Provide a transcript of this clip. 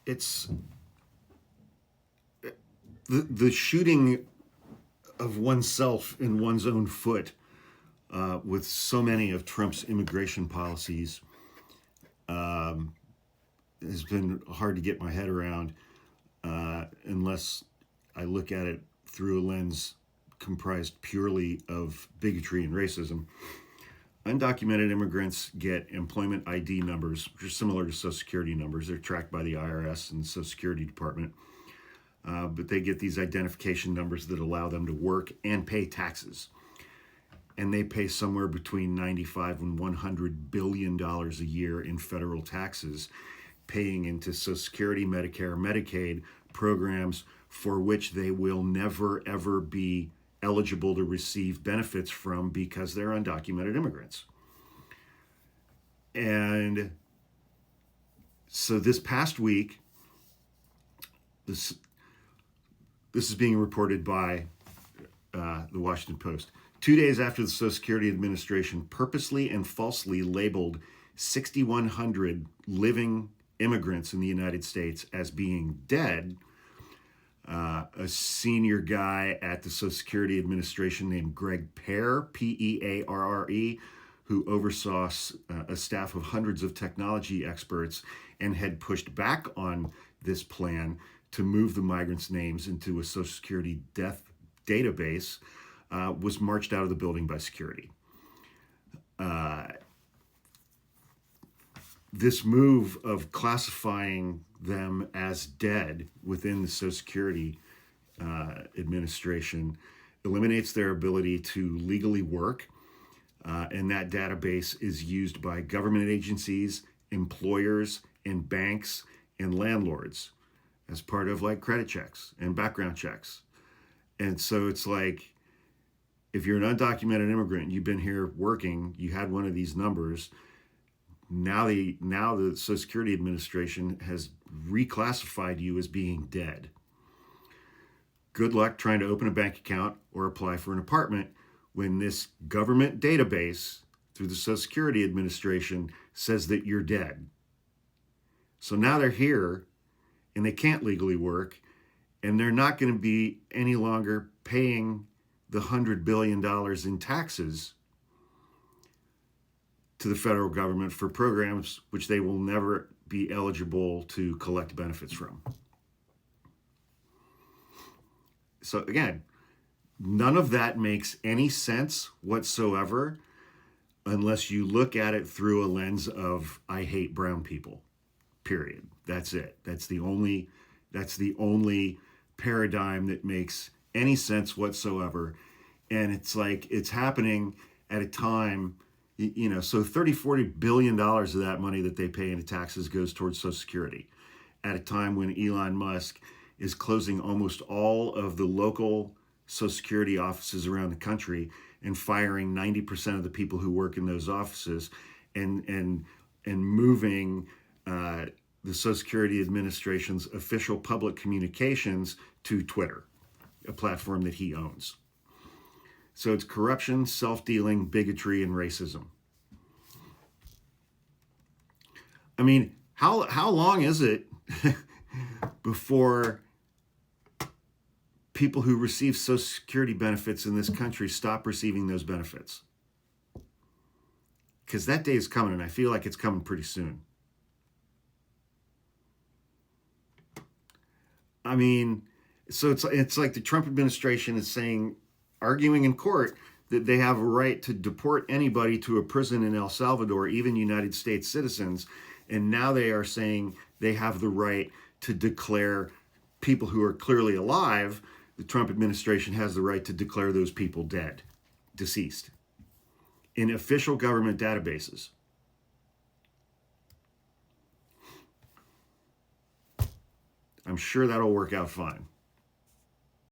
it's the shooting of oneself in one's own foot with so many of Trump's immigration policies has been hard to get my head around unless I look at it through a lens comprised purely of bigotry and racism. Undocumented immigrants get employment ID numbers, which are similar to Social Security numbers. They're tracked by the IRS and the Social Security Department. But they get these identification numbers that allow them to work and pay taxes. And they pay somewhere between $95 and $100 billion a year in federal taxes, paying into Social Security, Medicare, Medicaid programs for which they will never, ever be eligible to receive benefits from because they're undocumented immigrants. And so this past week, this is being reported by the Washington Post. 2 days after the Social Security Administration purposely and falsely labeled 6,100 living immigrants in the United States as being dead, a senior guy at the Social Security Administration named Greg Pear, Pearre, who oversaw a staff of hundreds of technology experts and had pushed back on this plan to move the migrants' names into a Social Security death database, was marched out of the building by security. This move of classifying them as dead within the Social Security Administration eliminates their ability to legally work, and that database is used by government agencies, employers, and banks and landlords as part of like credit checks and background checks. And so it's like, if you're an undocumented immigrant, you've been here working, you had one of these numbers, now the Social Security Administration has reclassified you as being dead. Good luck trying to open a bank account or apply for an apartment when this government database through the Social Security Administration says that you're dead. So now they're here and they can't legally work, and they're not going to be any longer paying the $100 billion in taxes to the federal government for programs which they will never be eligible to collect benefits from. So again, none of that makes any sense whatsoever unless you look at it through a lens of I hate brown people. Period. That's it. That's the only paradigm that makes any sense whatsoever. And it's like it's happening at a time, so $30-40 billion of that money that they pay into taxes goes towards Social Security at a time when Elon Musk is closing almost all of the local Social Security offices around the country and firing 90% of the people who work in those offices and moving the Social Security Administration's official public communications to Twitter, a platform that he owns. So it's corruption, self-dealing, bigotry, and racism. I mean, how long is it before people who receive Social Security benefits in this country stop receiving those benefits? Because that day is coming, and I feel like it's coming pretty soon. I mean, so it's like the Trump administration is arguing in court that they have a right to deport anybody to a prison in El Salvador, even United States citizens. And now they are saying they have the right to declare people who are clearly alive. The Trump administration has the right to declare those people dead, deceased, in official government databases. I'm sure that'll work out fine.